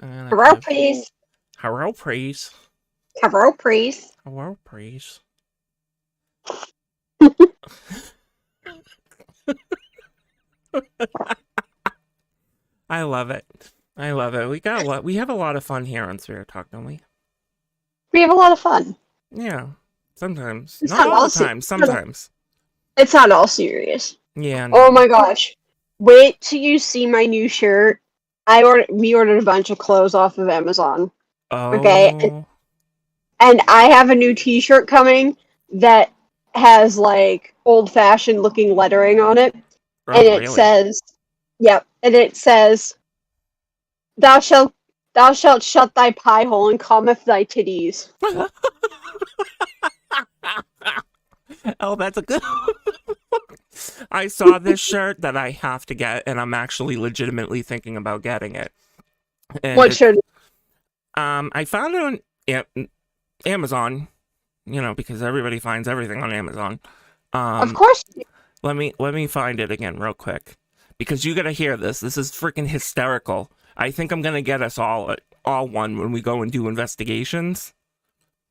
Hello, please. Hello, please. Hello, please. Hello, please. I love it. I love it. We have a lot of fun here on Spirit Talk, don't we? We have a lot of fun. Yeah. Sometimes. It's Not not all all the time. Sometimes. It's not all serious. Yeah. No. Oh my gosh! Wait till you see my new shirt. We ordered a bunch of clothes off of Amazon. Okay, Oh. and I have a new T-shirt coming that has like old-fashioned looking lettering on it, Oh, and it really? says, "Yep," and it says, "Thou shalt shut thy pie hole and cometh thy titties." Oh, that's a good. I saw this shirt that I have to get, and I'm actually legitimately thinking about getting it. And What shirt? I found it on Amazon, because everybody finds everything on Amazon. Of course. Let me find it again real quick, because you gotta hear this. This is freaking hysterical. I think I'm gonna get us all one when we go and do investigations.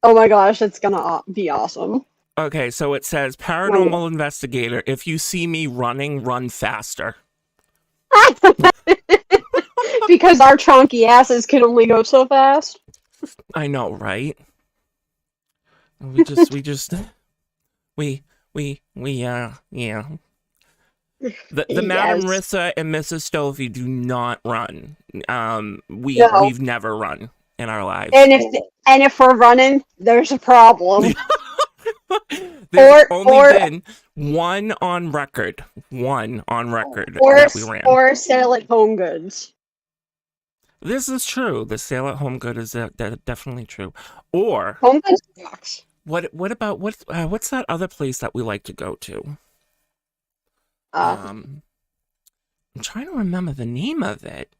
Oh my gosh, that's gonna be awesome. Okay, so it says, paranormal investigator, if you see me running, run faster. Because our chunky asses can only go so fast. I know, right? We just, yeah. The Madam Yes. Rissa and Mrs. Stovey do not run. No. We've never run in our lives. And if we're running, there's a problem. There's only been one on record. That we ran. Or sell at Home Goods. This is true. The sale at Home Good is definitely true. Or Home Goods sucks. What about what's that other place that we like to go to? I'm trying to remember the name of it.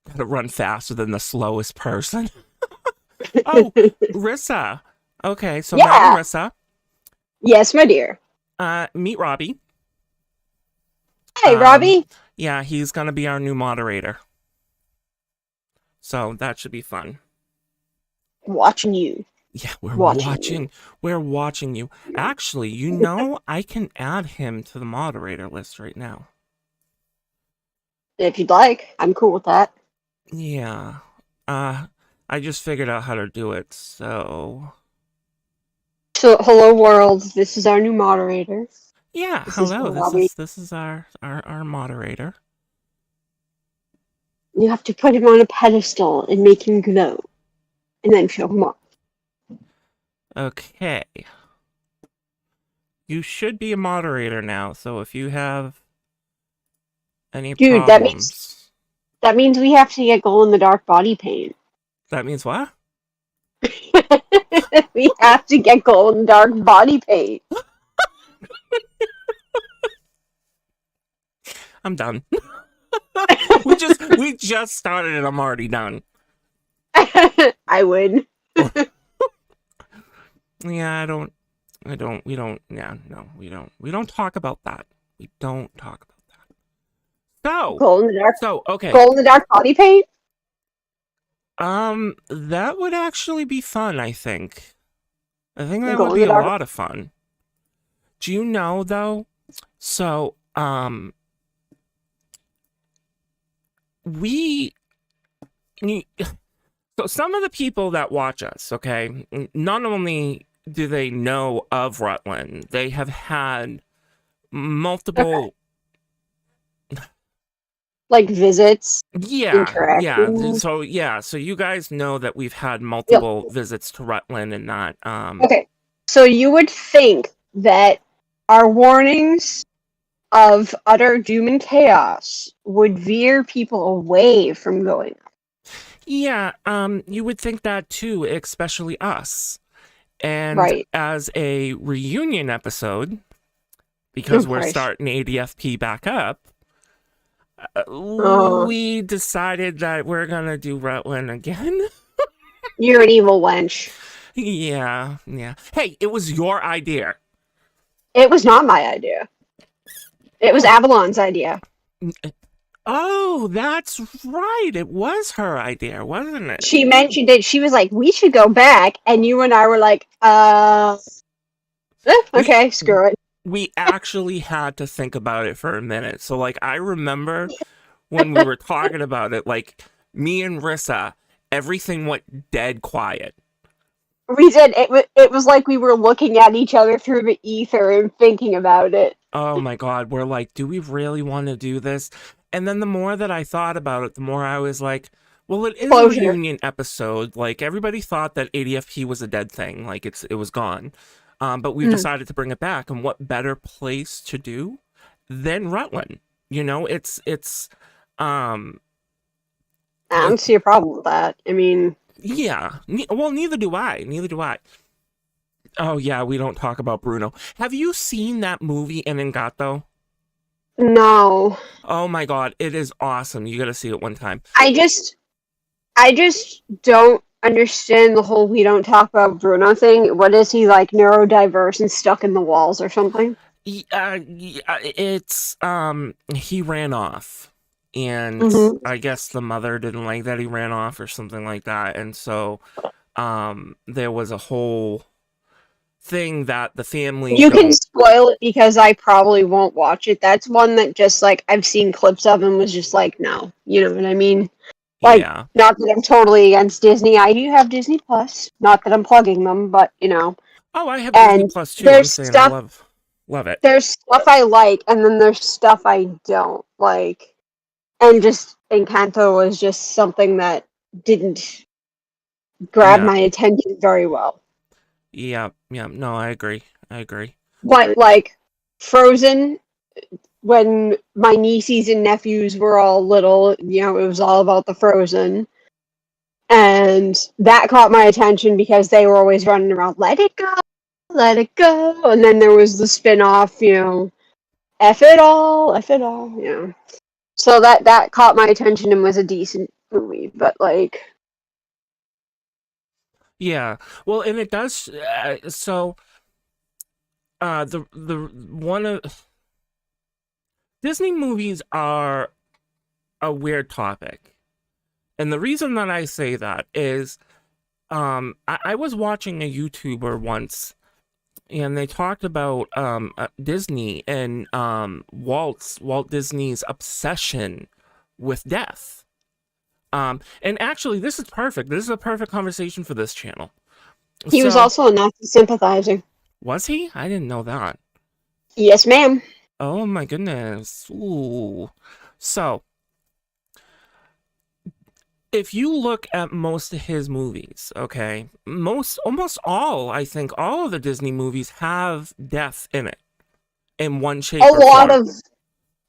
Gotta run faster than the slowest person. Oh, Rissa. Okay, so Madam Rissa. Yes, my dear. Meet Robbie. Hey, Robbie. Yeah, he's gonna be our new moderator. So that should be fun. Watching you. Yeah, we're watching you. Actually, I can add him to the moderator list right now. If you'd like, I'm cool with that. Yeah. I just figured out how to do it, so hello world, this is our new moderator. Yeah, hello. This is our moderator. You have to put him on a pedestal and make him glow. And then show him up. Okay. You should be a moderator now, so if you have any problems... that means we have to get glow-in-the-dark body paint. That means what? We have to get glow-in-the-dark body paint. I'm done. we just started and I'm already done. I would. Yeah, we don't talk about that. We don't talk about that. So, okay. Glow-in-the-dark body paint? That would actually be fun, I think. I think that would be a lot of fun. Do you know, though? So, so some of the people that watch us, okay, not only do they know of Rutland, they have had multiple visits. So you guys know that we've had multiple visits to Rutland and that. Okay, so you would think that our warnings of utter doom and chaos would veer people away from going. Yeah, you would think that too, especially us. And as a reunion episode, because we're starting ADFP back up, we decided that we're gonna do Rutland again. You're an evil wench. Yeah. Hey, it was your idea. It was not my idea. It was Avalon's idea. Oh, that's right. It was her idea, wasn't it? She mentioned it. She was like, "We should go back," and you and I were like, We okay, screw it." we actually had to think about it for a minute. So like I remember when we were talking about it, like me and Rissa, everything went dead quiet. We did. It was like we were looking at each other through the ether and thinking about it. Oh my God, we're like, do we really want to do this? And then the more that I thought about it, the more I was like, well, it is a Closure. reunion episode. Like everybody thought that ADFP was a dead thing, like it was gone. But we've Mm. decided to bring it back, and what better place to do than Rutland? You know, um, I it, don't see a problem with that. I mean, yeah. Well, neither do I. Neither do I. Oh yeah, we don't talk about Bruno. Have you seen that movie Ingato? no. Oh my God, it is awesome. You got to see it one time. I just I just don't understand the whole "we don't talk about Bruno" thing. What is he, like, neurodiverse and stuck in the walls or something? It's he ran off, and Mm-hmm. I guess the mother didn't like that he ran off or something like that, and so there was a whole thing that the family You can don't. spoil it because I probably won't watch it. That's one that just, like, I've seen clips of and was just like, no. You know what I mean? Like, Yeah. not that I'm totally against Disney. I do have Disney Plus. Not that I'm plugging them, but you know. Oh, I have Disney And Plus too. I'm there's saying I stuff love it. there's stuff I like, and then there's stuff I don't like. And just Encanto was just something that didn't grab Yeah, my attention very well. yeah, yeah. No, I agree. I agree. But like Frozen, when my nieces and nephews were all little, you know, it was all about the Frozen. And that caught my attention because they were always running around, let it go, let it go. And then there was the spin off, you know, F it all, you know. So that caught my attention and was a decent movie. But like, Yeah. Well, and it does. So, the one of Disney movies are a weird topic. And the reason that I say that is I was watching a YouTuber once and they talked about Disney and Walt Disney's obsession with death. And actually this is perfect. This is a perfect conversation for this channel. he was So, also a Nazi sympathizer. was he? I didn't know that. Yes, ma'am. Oh my goodness. Ooh. So, if you look at most of his movies, okay, almost all, I think, all of the Disney movies have death in it in one A shape or lot form. of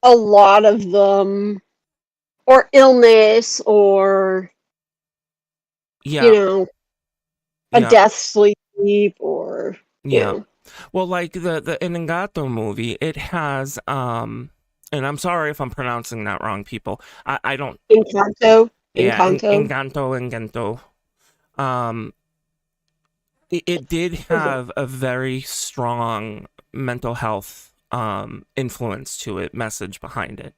a lot of them, or illness, or you Yeah, know, a yeah, death sleep, or you yeah. know, Well, like the Inagato movie, it has and I'm sorry if I'm pronouncing that wrong, people. I don't. Encanto, Yeah, Encanto. Encanto. Um, it did have a very strong mental health influence to it, message behind it.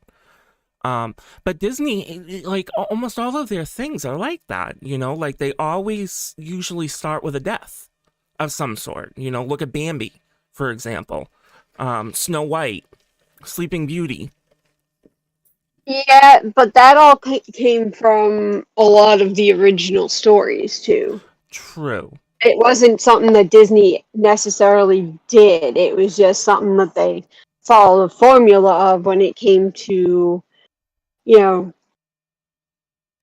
But Disney, like almost all of their things are like that, you know, like they always usually start with a death of some sort. You know, look at Bambi, for example. Snow White, Sleeping Beauty. Yeah, but that all came from a lot of the original stories too. True. It wasn't something that Disney necessarily did. It was just something that they followed the formula of when it came to, you know,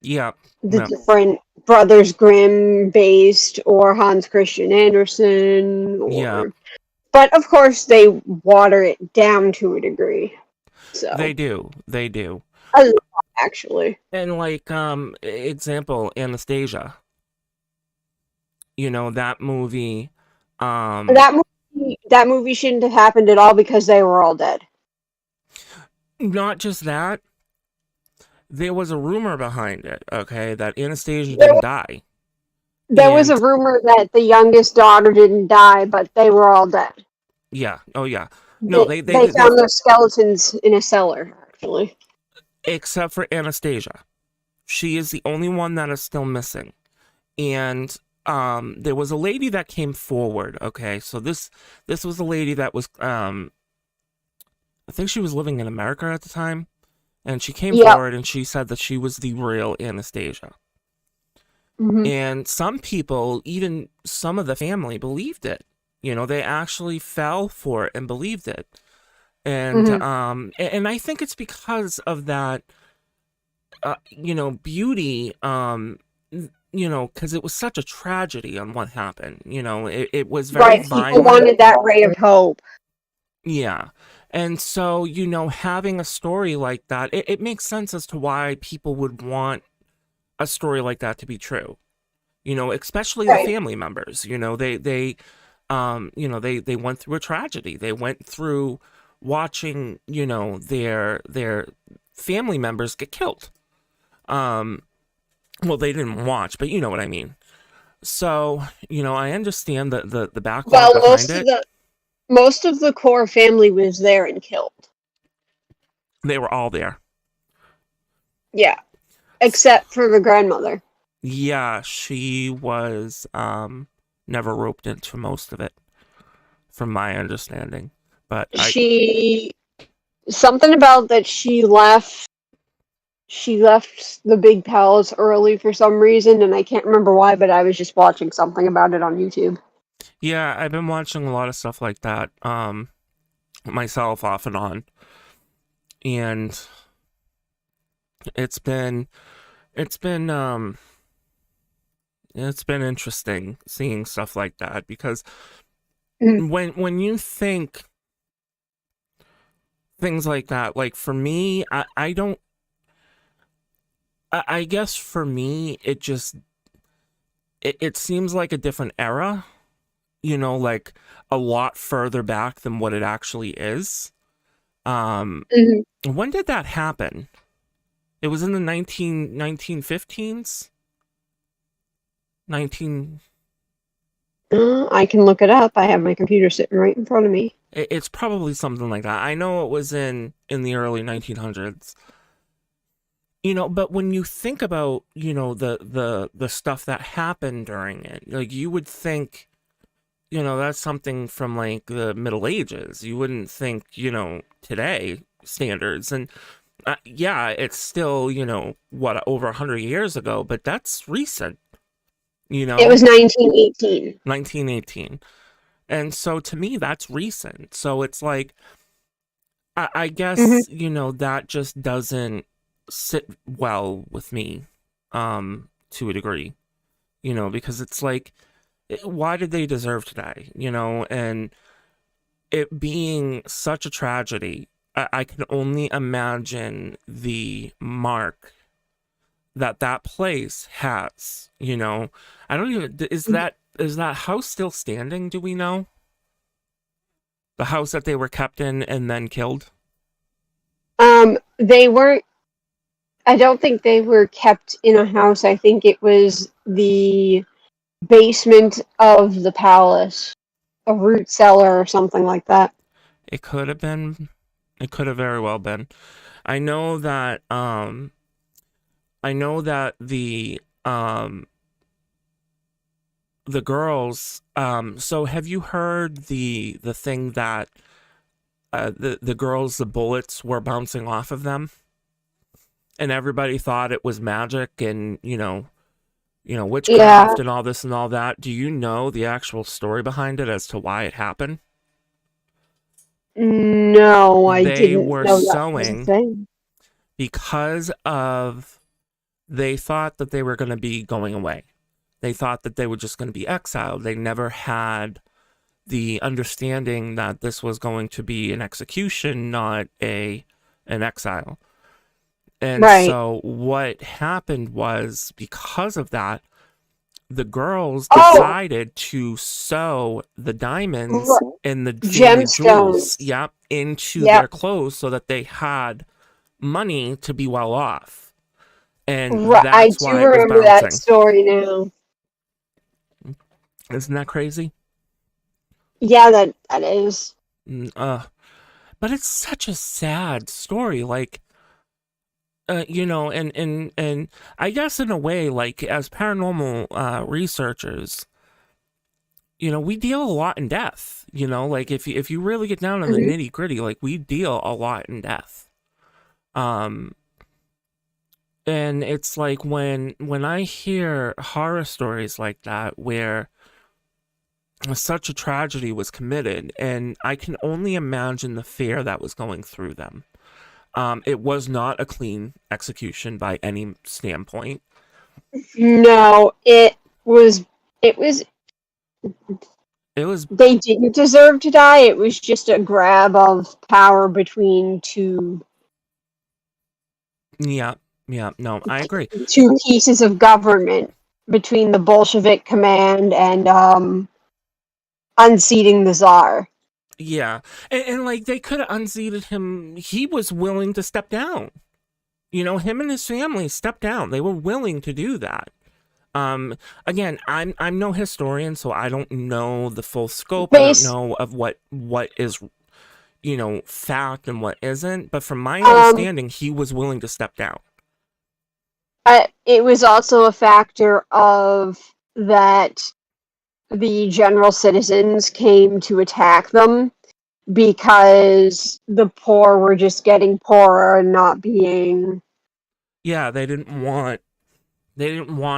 Yeah. the Yeah. different Brothers Grimm based or Hans Christian Andersen Yeah. or, but of course they water it down to a degree. They So, do. They do. a lot, actually. And like example, Anastasia. You know, that movie. Um That movie shouldn't have happened at all because they were all dead. Not just that, there was a rumor behind it, okay, that Anastasia There, didn't die. there was a And rumor that the youngest daughter didn't die, but they were all dead. yeah, oh yeah. No, They found their skeletons in a cellar, actually. except for Anastasia. She is the only one that is still missing. And there was a lady that came forward. Okay, so this was a lady that was I think she was living in America at the time, and she came Yep. forward and she said that she was the real Anastasia. Mm-hmm. And some people, even some of the family, believed it. You know, they actually fell for it and believed it. Mm-hmm. And I think it's because of that, you know, beauty, you know, because it was such a tragedy on what happened. You know, it was very Right. People violent. wanted that ray of hope. Yeah. And so, you know, having a story like that, it makes sense as to why people would want a story like that to be true. You know, especially the Right. family members. You know, you know, they went through a tragedy. They went through watching, you know, their family members get killed. Um, well, they didn't watch, but you know what I mean. So, you know, I understand the background Well, behind it. most of the core family was there and killed. They were all there. Yeah, except for the grandmother. Yeah, she was never roped into most of it, from my understanding. But She something about that she left. She left the big palace early for some reason, and I can't remember why. But I was just watching something about it on YouTube. yeah, I've been watching a lot of stuff like that, myself off and on, and it's been it's been um it's been interesting seeing stuff like that because Mm. when you think things like that, like for me, I don't. I guess for me, it seems like a different era, you know, like a lot further back than what it actually is. Um, Mhm. when did that happen? It was in the 1915s? 19, I can look it up. I have my computer sitting right in front of me. it's probably something like that. I know it was in the early 1900s. You know, but when you think about, you know, the stuff that happened during it, like you would think, you know, that's something from like the Middle Ages. You wouldn't think, you know, today standards. And yeah, it's still, you know, what, over 100 years ago, but that's recent, you It know, was 1918. 1918. And so to me, that's recent. So it's like, I Hmm. guess, you know, that just doesn't sit well with me, to a degree, you know, because it's like, why did they deserve to die, you know? And it being such a tragedy, I can only imagine the mark that that place has, you know. I don't even, is that house still standing? Do we know the house that they were kept in and then killed? They weren't. I don't think they were kept in a house. I think it was the basement of the palace, a root cellar or something like that. It could have been, it could have very well been. I know that I know that the girls, so have you heard the thing that the girls, the bullets were bouncing off of them, and everybody thought it was magic and, you know, Yeah. witchcraft and all this and all that. Do you know the actual story behind it as to why it happened? No, I They didn't were know that was a sewing thing. because of, they thought that they were going to be going away. They thought that they were just going to be exiled. They never had the understanding that this was going to be an execution, not an exile. And Right. so what happened was, because of that, the girls Oh, decided to sew the diamonds r- and the family jewels, gemstones. yep, into their Yep. clothes so that they had money to be well off. And I that's do why it was remember that bouncing. story now. Isn't that crazy? Yeah, that is. Mm, but it's such a sad story. Like, you know, and I guess in a way, like as paranormal researchers, you know, we deal a lot in death. You know, like if you really get down on the Mhm. nitty gritty, like we deal a lot in death. Um, and it's like when I hear horror stories like that where such a tragedy was committed, and I can only imagine the fear that was going through them. It was not a clean execution by any standpoint. No, was. It was. It was, They didn't deserve to die. It was just a grab of power between yeah, yeah, no, I agree. two pieces of government, between the Bolshevik command and unseating the Tsar. Yeah, and like they could have unseated him. He was willing to step down. You know, him and his family stepped down. They were willing to do that. Again, I'm no historian, so I don't know the full scope. I don't Base. know of what is, you know, fact and what isn't. But from my Um, understanding, he was willing to step down. it was also a factor of that the general citizens came to attack them because the poor were just getting poorer and not being. Yeah, they didn't want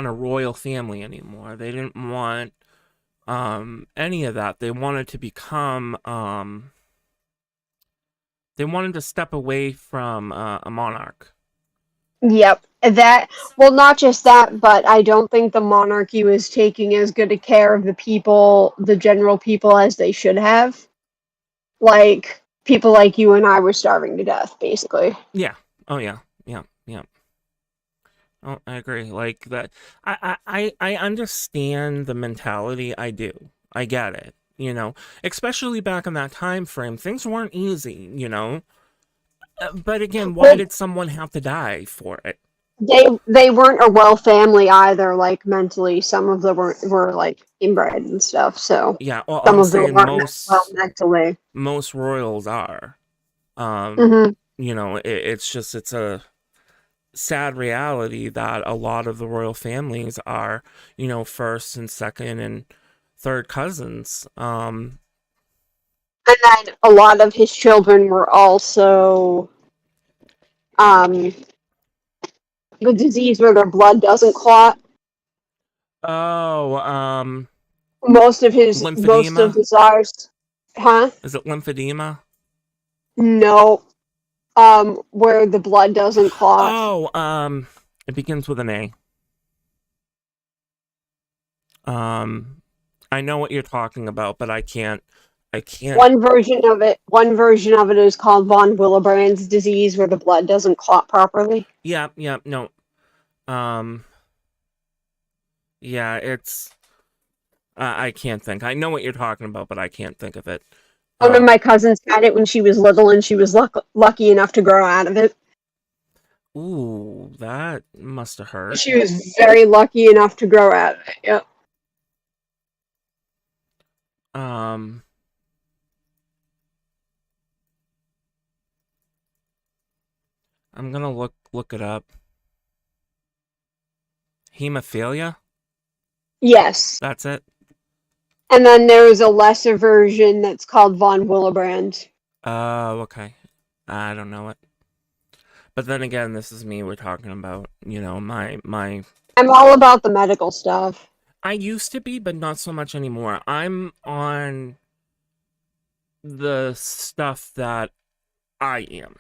a royal family anymore. They didn't want any of that. They wanted to become they wanted to step away from a monarch. Yep, that. Well, not just that, but I don't think the monarchy was taking as good a care of the people, the general people, as they should have. Like people like you and I were starving to death, basically. Yeah. Oh yeah. Yeah. Yeah. Oh, I agree. Like that. I understand the mentality. I do. I get it. You know, especially back in that time frame, things weren't easy. You know, but again, why Well, did someone have to die for it? they weren't a well family either. Like mentally, some of them were like inbred and stuff. So Yeah. Well, some I'm of them saying weren't well mentally. most royals are. Hmm. You know, it's just it's a sad reality that a lot of the royal families are, you know, first and second and third cousins. And then a lot of his children were also um, the disease where their blood doesn't clot. Oh, Most of lymphedema. the czars, huh? Is it lymphedema? No, where the blood doesn't clot. Oh, it begins with an A. Um, I know what you're talking about, but I can't. I can't. One version of it is called von Willebrand's disease, where the blood doesn't clot properly. Yeah, yeah, no. Um, yeah, it's. I can't think. I know what you're talking about, but I can't think of it. One of my cousins had it when she was little, and she was lucky enough to grow out of it. Ooh, that must have hurt. She was very lucky enough to grow out of it. Yep. Um, I'm gonna look it up. Hemophilia? Yes. That's it? And then there is a lesser version that's called von Willebrand. Okay. I don't know it. But then again, this is me we're talking about, you know, my I'm all about the medical stuff. I used to be, but not so much anymore. I'm on the stuff that I am.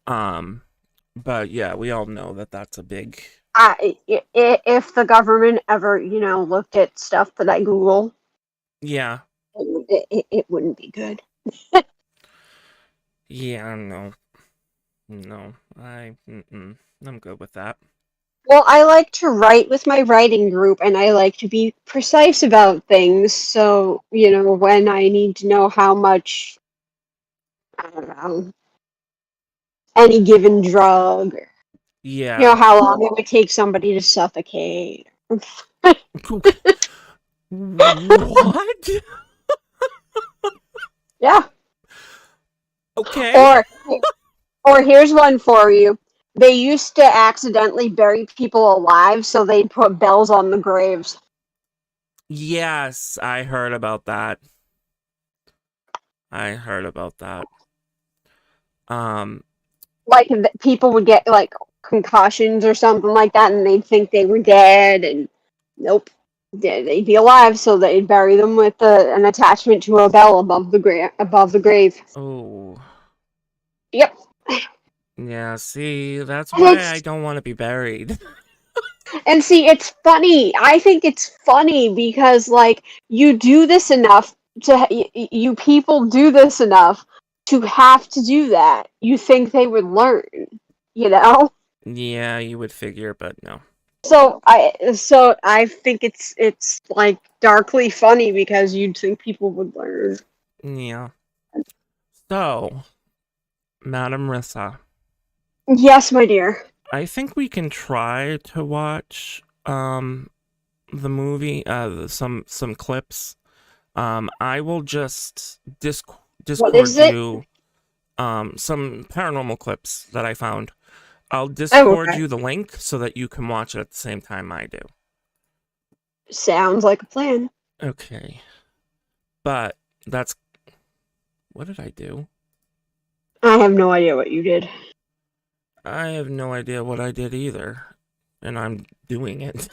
Um, but yeah, we all know that that's a big. If the government ever, looked at stuff that I Google, Yeah. it wouldn't be good. Yeah, no. No. I'm good with that. Well, I like to write with my writing group, and I like to be precise about things. So, when I need to know how much, I don't know, any given drug, Yeah. how long it would take somebody to suffocate. What? Yeah. Okay. Or Or here's one for you. They used to accidentally bury people alive, so they'd put bells on the graves. Yes, I heard about that. I heard about that. Like people would get like concussions or something like that, and they'd think they were dead, and nope, they'd be alive. So they'd bury them with an attachment to a bell above the grave. Oh. Yep. Yeah, see, that's And why I it's don't want to be buried. and see, it's funny. I think it's funny because like you do this enough you people do this enough to have to do that. You think they would learn, you know? Yeah, you would figure, but no. So I think it's like darkly funny because you'd think people would learn. Yeah. So, Madam Rissa, Yes, my dear. I think we can try to watch the movie, some clips. I will just What Discord is it? you some paranormal clips that I found. I'll Oh, Discord okay. you the link so that you can watch it at the same time I do. Sounds like a plan. Okay. But that's what did I do? I have no idea what you did. I have no idea what I did either. And I'm doing it.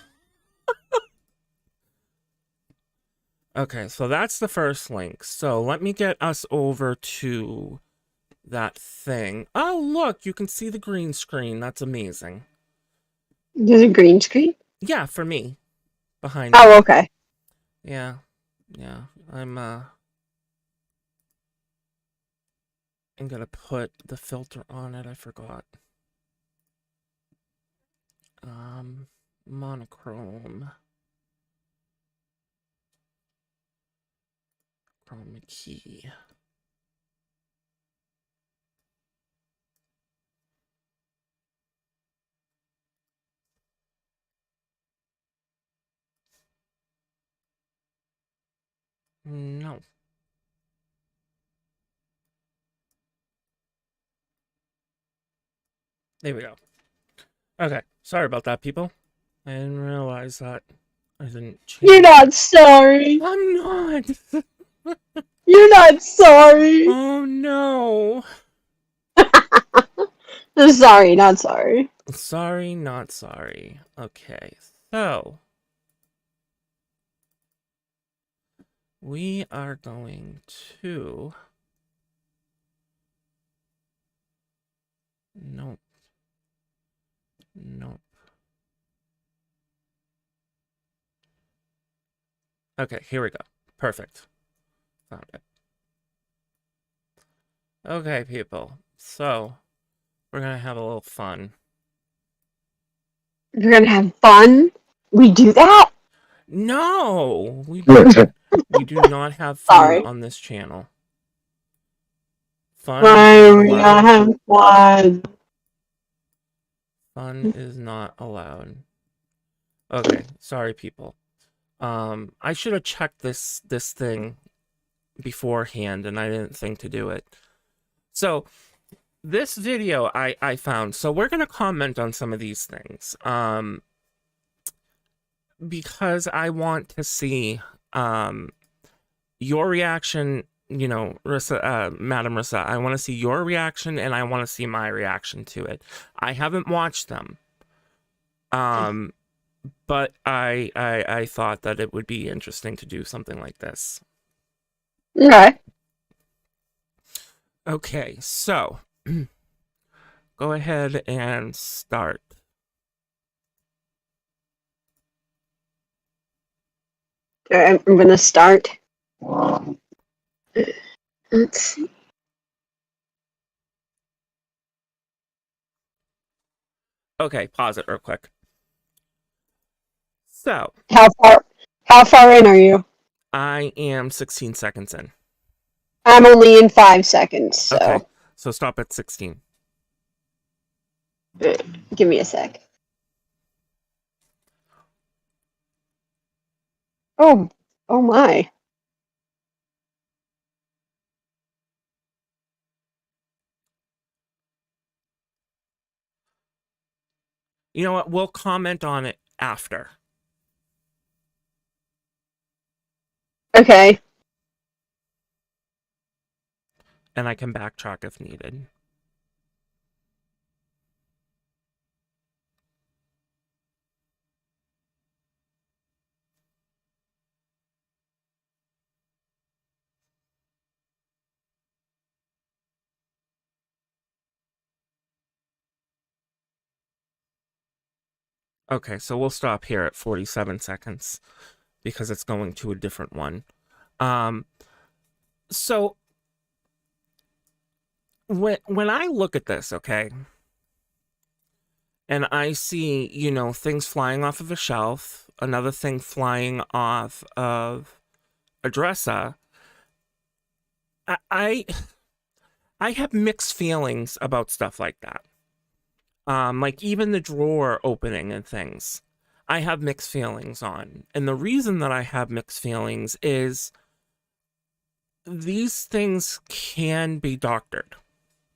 Okay, so that's the first link. So let me get us over to that thing. Oh, look, you can see the green screen. That's amazing. There's a green screen? Yeah, for me. Behind me. Oh, okay. Yeah. Yeah. I'm gonna put the filter on it. I forgot. Monochrome. Chroma key. No. There we go. Okay. Sorry about that, people. I didn't realize that I didn't change. You're not sorry. I'm not. You're not sorry. Oh no. Sorry, not sorry. Sorry, not sorry. Okay, so we are going to. Nope. Nope. Okay, here we go. Perfect. Found it. Okay, people. So we're gonna have a little fun. You're gonna have fun? We do that? No, we don't. We do not have fun Sorry. on this channel. Fun is Why not are we not allowed. having fun? Fun is not allowed. Okay, sorry, people. I should have checked this thing beforehand, and I didn't think to do it. So this video I found. So we're gonna comment on some of these things. Because I want to see your reaction. You know, Rissa, Madam Rissa, I want to see your reaction, and I want to see my reaction to it. I haven't watched them. But I thought that it would be interesting to do something like this. Okay. Okay, so go ahead and start. I'm gonna start. Let's see. Okay, pause it real quick. So How far in are you? I am 16 seconds in. I'm only in 5 seconds, so Okay, so stop at 16. give me a sec. Oh, oh my. You know what? We'll comment on it after. Okay. And I can backtrack if needed. Okay, so we'll stop here at 47 seconds because it's going to a different one. So when I look at this, okay, and I see, things flying off of a shelf, another thing flying off of a dresser, I have mixed feelings about stuff like that. Like even the drawer opening and things, I have mixed feelings on. And the reason that I have mixed feelings is these things can be doctored,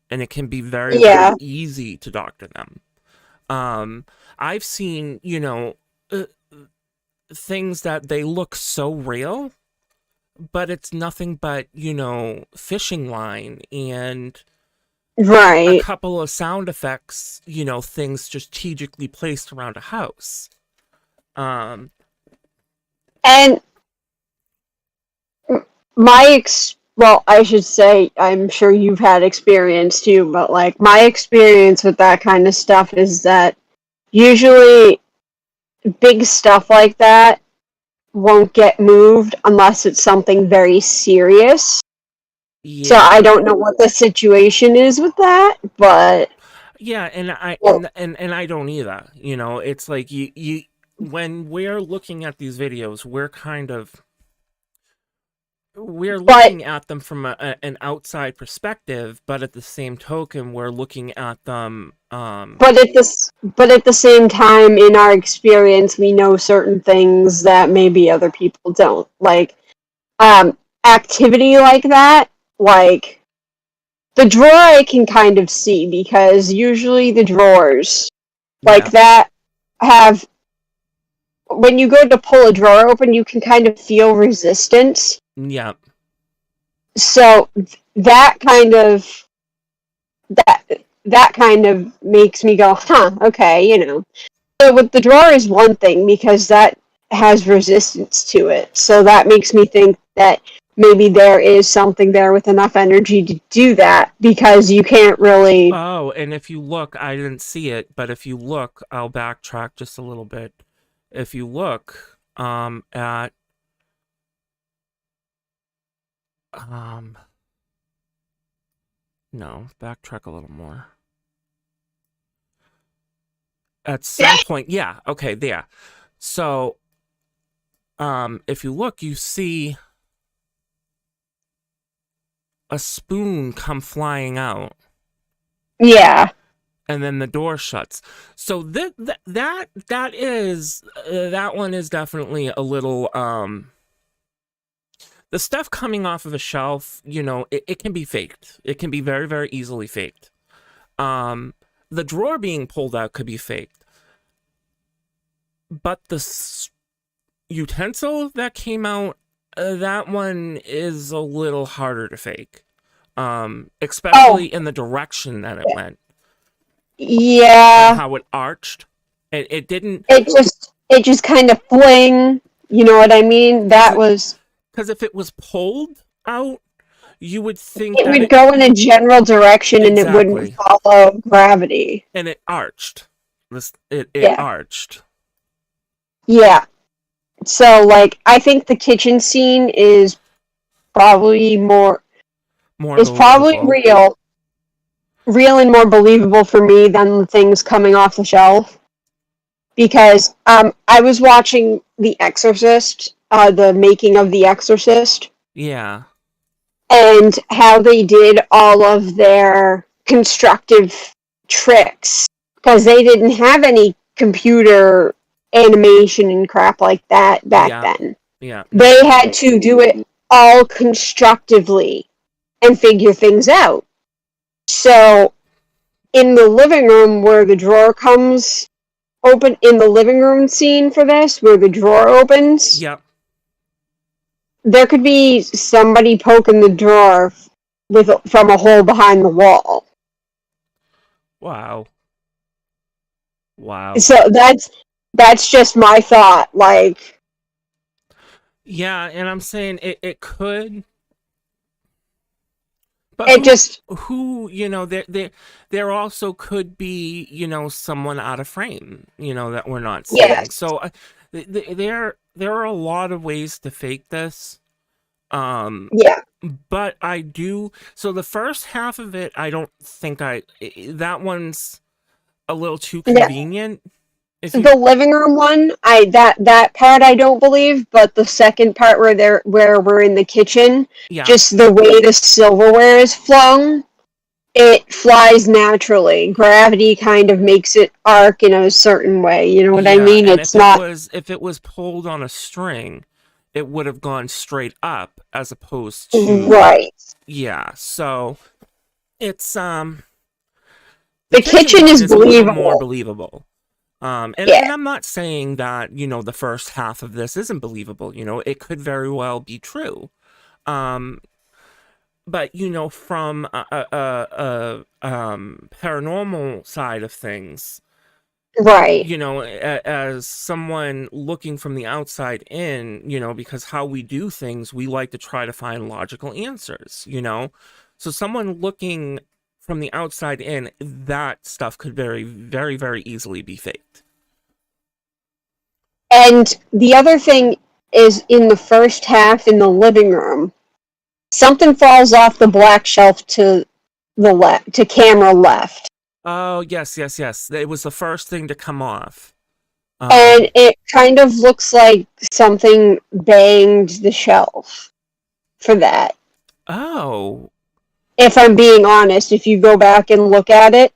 and it can be very, very easy to doctor them. I've seen, things that they look so real, but it's nothing but, fishing line and a couple of sound effects, things strategically placed around a house. And well, I should say, I'm sure you've had experience too, but like my experience with that kind of stuff is that usually big stuff like that won't get moved unless it's something very serious. Yeah. So I don't know what the situation is with that, but yeah, and I don't either. It's like you when we're looking at these videos, we're looking at them from an outside perspective, but at the same token, we're looking at them. But at the same time, in our experience, we know certain things that maybe other people don't. Like activity like that, like the drawer, I can kind of see because usually the drawers like that have. When you go to pull a drawer open, you can kind of feel resistance. Yeah. So that kind of makes me go, huh, okay, So with the drawer is one thing because that has resistance to it. So that makes me think that maybe there is something there with enough energy to do that because you can't really. Oh, and if you look, I didn't see it, but if you look, I'll backtrack just a little bit. If you look at no, backtrack a little more. At some point, yeah, okay, there. So if you look, you see a spoon come flying out. Yeah. And then the door shuts. So that one is definitely a little the stuff coming off of a shelf, it can be faked. It can be very, very easily faked. The drawer being pulled out could be faked. But the utensil that came out, that one is a little harder to fake. Especially in the direction that it went. Yeah. And how it arched. It didn't. It just kind of fling. You know what I mean? That was. Because if it was pulled out, you would think it would go in a general direction and it wouldn't follow gravity. And it arched. It arched. Yeah. So, like, I think the kitchen scene is probably more probably real and more believable for me than the things coming off the shelf. Because I was watching The Exorcist, the making of The Exorcist. Yeah. And how they did all of their constructive tricks. Because they didn't have any computer animation and crap like that back then. Yeah. They had to do it all constructively and figure things out. So, in the living room where the drawer comes open in the living room scene for this, where the drawer opens. Yep. There could be somebody poking the drawer from a hole behind the wall. Wow. Wow. So that's just my thought. Like, yeah, and I'm saying it could, but it just who there also could be someone out of frame that we're not seeing. yes. So there are a lot of ways to fake this. Yeah. But I do. So the first half of it, I don't think that one's a little too convenient. The living room one, that part I don't believe, but the second part where we're in the kitchen, just the way the silverware is flung, it flies naturally. Gravity kind of makes it arc in a certain way. You know what I mean? And if it was pulled on a string, it would have gone straight up as opposed to right. Yeah, so it's the kitchen is believable. A little more believable. And I'm not saying that, the first half of this isn't believable. It could very well be true. But, from a paranormal side of things, right. As someone looking from the outside in, because how we do things, we like to try to find logical answers, So someone looking from the outside in, that stuff could very, very, very easily be faked. And the other thing is, in the first half in the living room, something falls off the black shelf to camera left. Oh, yes. It was the first thing to come off. And it kind of looks like something banged the shelf for that. Oh. If I'm being honest, if you go back and look at it.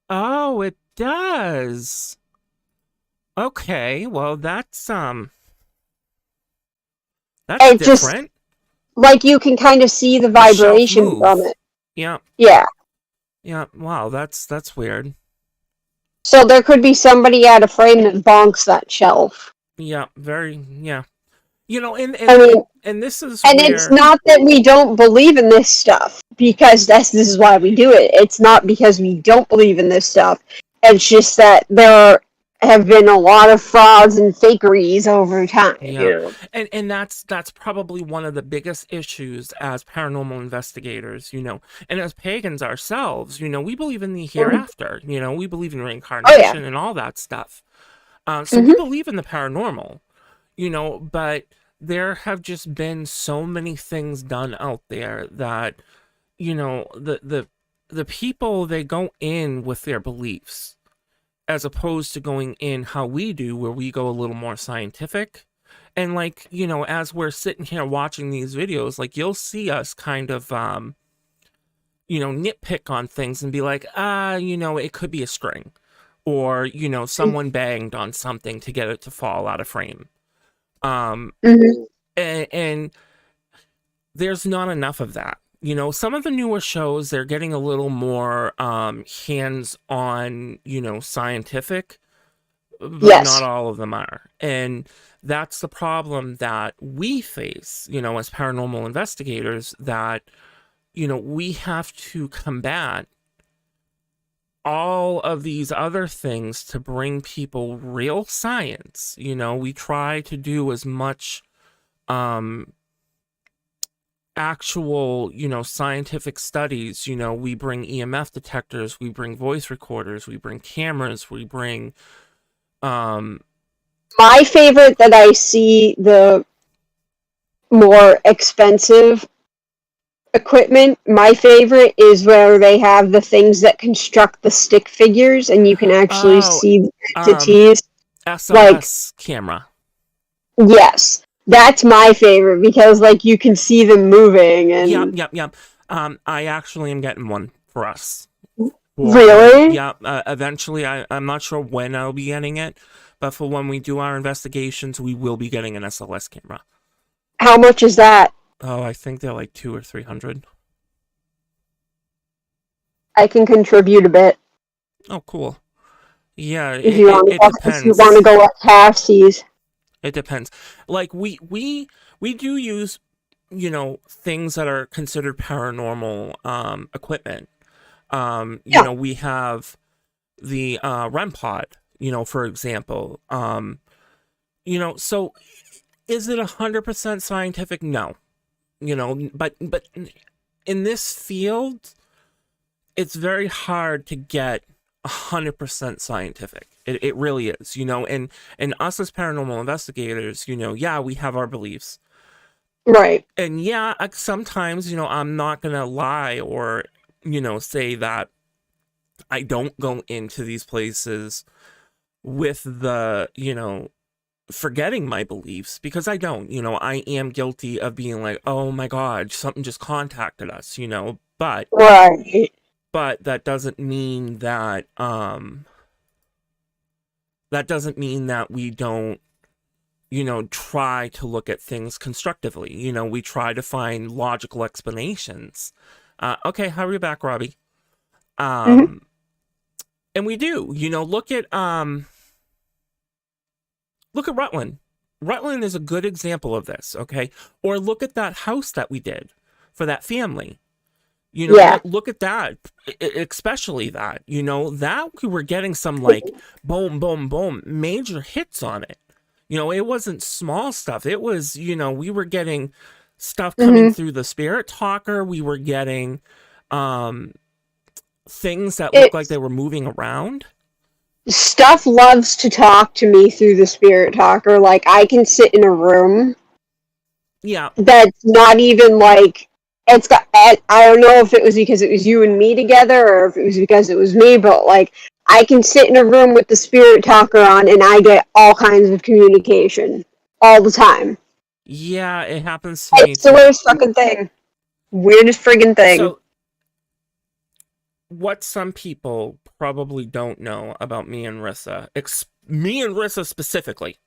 Oh, it does. Okay, well that's different. Just, like, you can kind of see the vibration from it. Yeah. Yeah. Yeah, wow, that's weird. So there could be somebody out of frame that bonks that shelf. Yeah, and this is and it's not that we don't believe in this stuff, because this is why we do it. It's not because we don't believe in this stuff. It's just that there have been a lot of frauds and fakeries over time. Yeah. And that's probably one of the biggest issues as paranormal investigators, and as pagans ourselves, we believe in the hereafter, we believe in reincarnation and all that stuff. So we believe in the paranormal, but there have just been so many things done out there that, the people, they go in with their beliefs, as opposed to going in how we do, where we go a little more scientific. And like, as we're sitting here watching these videos, like, you'll see us kind of, nitpick on things and be like, it could be a string, or, someone banged on something to get it to fall out of frame. And there's not enough of that. Some of the newer shows, they're getting a little more hands-on, scientific, but not all of them are. And that's the problem that we face, as paranormal investigators, that, we have to combat all of these other things to bring people real science. We try to do as much actual, scientific studies. We bring EMF detectors, we bring voice recorders, we bring cameras, we bring my favorite that I see, the more expensive equipment, my favorite is where they have the things that construct the stick figures, and you can actually see the entities. SLS camera. Yes. That's my favorite, because, like, you can see them moving. And Yep. I actually am getting one for us. Really? Yeah. Eventually, I'm not sure when I'll be getting it, but for when we do our investigations, we will be getting an SLS camera. How much is that? Oh, I think they're like $200 or $300. I can contribute a bit. Oh, cool. Yeah, If you want it if you want to depends. go at halfsies. It depends. Like we do use, things that are considered paranormal equipment. Yeah. We have the REM pod, for example. So is it 100% scientific? No. But in this field, it's very hard to get 100% scientific. It really is, and us as paranormal investigators, yeah, we have our beliefs. Right. And yeah, sometimes, I'm not gonna lie or, say that I don't go into these places with the, forgetting my beliefs, because I don't, I am guilty of being like, oh my God, something just contacted us, but Right. that doesn't mean that we don't, try to look at things constructively. We try to find logical explanations. Okay, how are you back, Robbie? Mm-hmm. And we do, look at Rutland. Rutland is a good example of this, okay? Or look at that house that we did for that family. Yeah. Look at that, especially that, that we were getting some like boom, boom, boom, major hits on it. It wasn't small stuff. It was, we were getting stuff coming Mm-hmm. through the spirit talker. We were getting things that looked like It's they were moving around. stuff loves to talk to me through the spirit talker. Like I can sit in a room Yeah. that's not even like it's got. I don't know if it was because it was you and me together, or if it was because it was me. But like I can sit in a room with the spirit talker on, and I get all kinds of communication all the time. Yeah, it happens to me It's the too. weirdest fucking thing. Weirdest friggin' thing. So what some people probably don't know about me and Rissa specifically,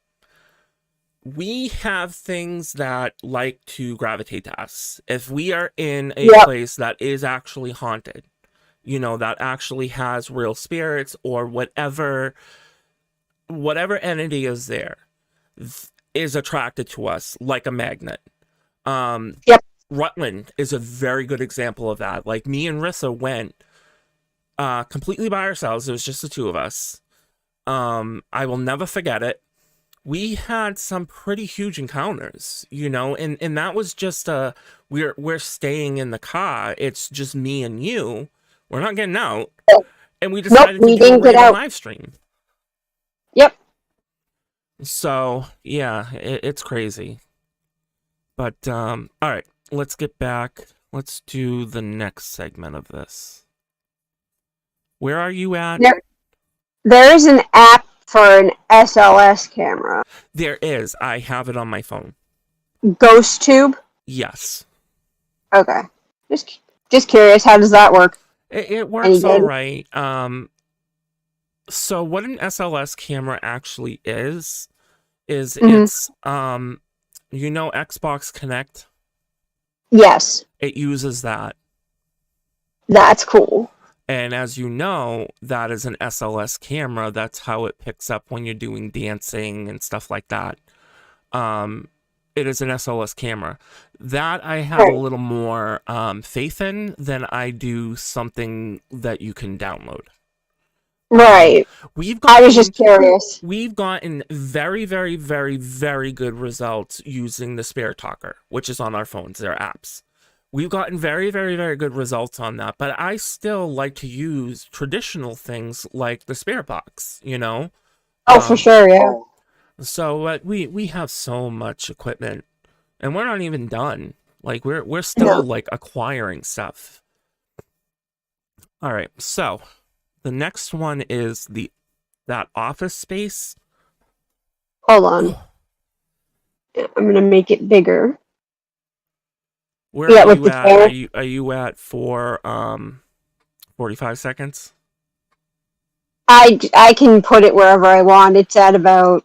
we have things that like to gravitate to us. If we are in a Yep. place that is actually haunted, that actually has real spirits or whatever entity is there, is attracted to us like a magnet. Yep. Rutland is a very good example of that. Like me and Rissa went completely by ourselves. It was just the two of us. I will never forget it. We had some pretty huge encounters, and that was just we're staying in the car. It's just me and you. We're not getting out, and we Nope. decided to We do a didn't get random out. live stream. Yep. So yeah, it's crazy. But all right, let's get back. Let's do the next segment of this. Where are you at? There is an app for an SLS camera. There is. I have it on my phone. Ghost Tube? Yes. Okay. Just curious, how does that work? It works all right. So what an SLS camera actually is it's Xbox Connect? Yes. It uses that. That's cool. And as you know, that is an SLS camera. That's how it picks up when you're doing dancing and stuff like that. It is an SLS camera. That I have a little more faith in than I do something that you can download. Right. I was just curious. We've gotten very, very, very, very good results using the Spirit Talker, which is on our phones, their apps. We've gotten very, very, very good results on that, but I still like to use traditional things like the Spirit Box, Oh, for sure, yeah. So we have so much equipment, and we're not even done. Like we're still like acquiring stuff. All right, so the next one is that office space. Hold on. I'm gonna make it bigger. Where are you at? Are you at for 45 seconds? I can put it wherever I want. It's at about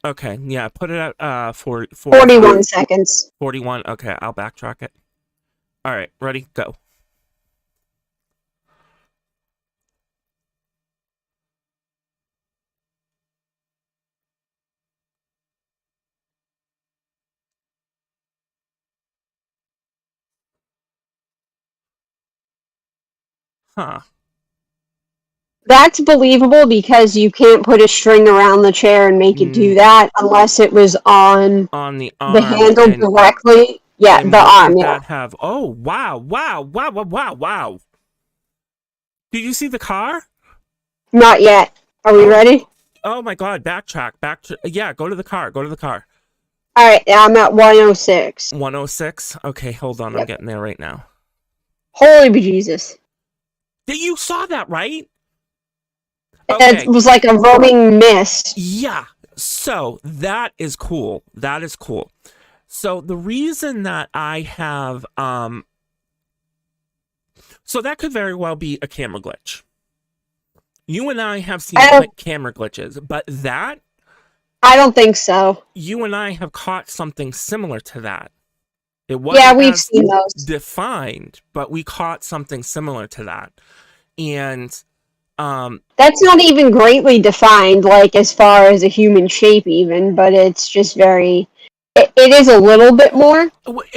Okay, yeah, put it at 41 seconds. 41. Okay, I'll backtrack it. All right, ready? Go. Huh. That's believable because you can't put a string around the chair and make it do that unless it was on the the arm. handle directly. Yeah, and the what arm, would yeah. that have? Oh, wow, wow, wow, wow, wow, wow. Did you see the car? Not yet. Are we ready? Oh my God, backtrack. Yeah, go to the car. Go to the car. All right, I'm at 106. 106? Okay, hold on. Yep. I'm getting there right now. Holy bejesus. You saw that, right? Okay. It was like a roaming mist. Yeah. So that is cool. That is cool. So the reason that I have so that could very well be a camera glitch. You and I have seen camera glitches, but that I don't think so. You and I have caught something similar to that. It wasn't we've seen those defined, but we caught something similar to that. And that's not even greatly defined, like as far as a human shape even, but it's just very it is a little bit more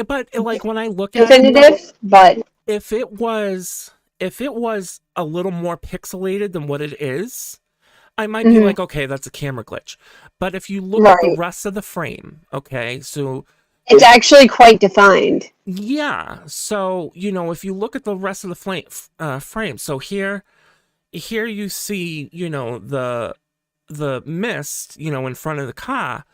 but like when I look definitive, at it, but if it was a little more pixelated than what it is, I might be like, okay, that's a camera glitch. But if you look at the rest of the frame, okay, so it's actually quite defined. Yeah. So, if you look at the rest of the frame, so here you see, the mist, in front of the car.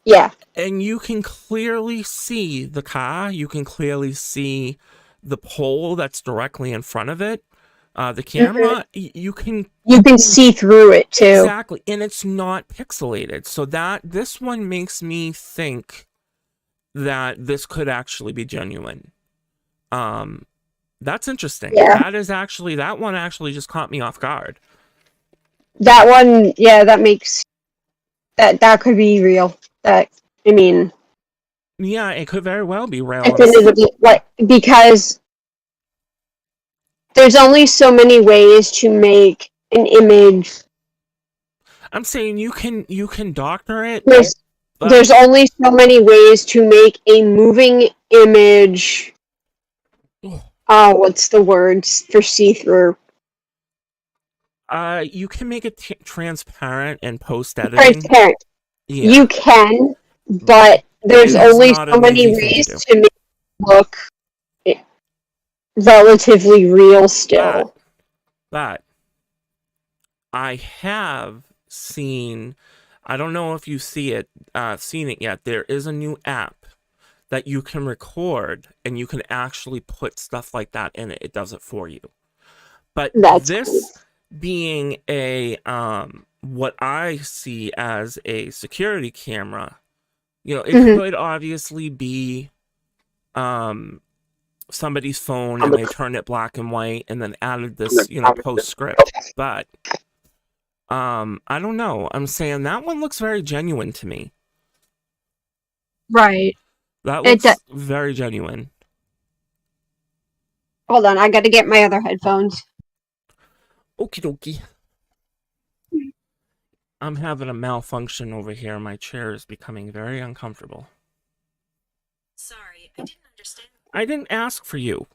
Yeah. And you can clearly see the car. You can clearly see the pole that's directly in front of it. The camera, you can see through it too. Exactly. And it's not pixelated. So this one makes me think that this could actually be genuine. That's interesting. Yeah. That one actually just caught me off guard. That one, yeah, that makes that could be real. Yeah, it could very well be real. Because there's only so many ways to make an image. I'm saying you can doctor it. There's only so many ways to make a moving image. What's the word for see-through? You can make it transparent and post-editing. Transparent. Yeah. You can, but there's only so many ways to make it look relatively real still. But I have seen, I don't know if you seen it yet. There is a new app that you can record and you can actually put stuff like that in it. It does it for you. But this being a what I see as a security camera, it could obviously be somebody's phone and they turned it black and white and then added this, postscript. But I don't know. I'm saying that one looks very genuine to me. Right. That looks very genuine. Hold on, I gotta get my other headphones. Okie dokie. I'm having a malfunction over here. My chair is becoming very uncomfortable. Sorry, I didn't understand. I didn't ask for you.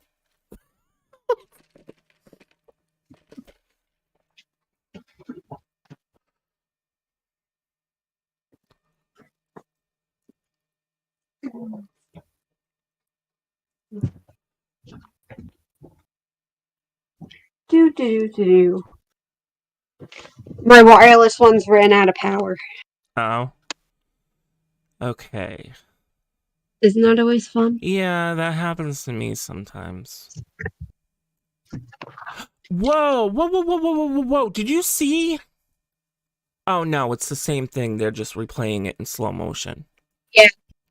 My wireless ones ran out of power. Oh. Okay. Isn't that always fun? Yeah, that happens to me sometimes. Whoa, whoa, whoa, whoa, whoa, whoa, whoa, whoa. Did you see? Oh, no, it's the same thing. They're just replaying it in slow motion. Yeah,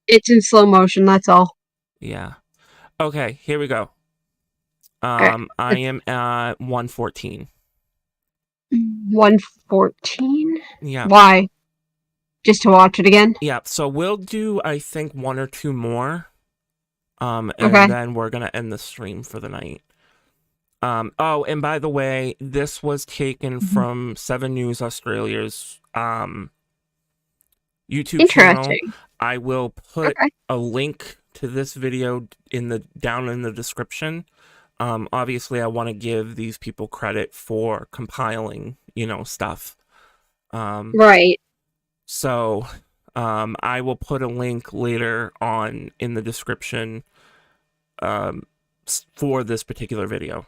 it's in slow motion, that's all. Yeah. Okay, here we go. I am at 114. 114? Yeah. Why? Just to watch it again? Yeah, so we'll do, I think, one or two more. And then we're going to end the stream for the night. Oh, and by the way, this was taken from 7 News Australia's YouTube channel. I will put a link to this video down in the description. Obviously, I want to give these people credit for compiling, stuff. Right. So, I will put a link later on in the description for this particular video.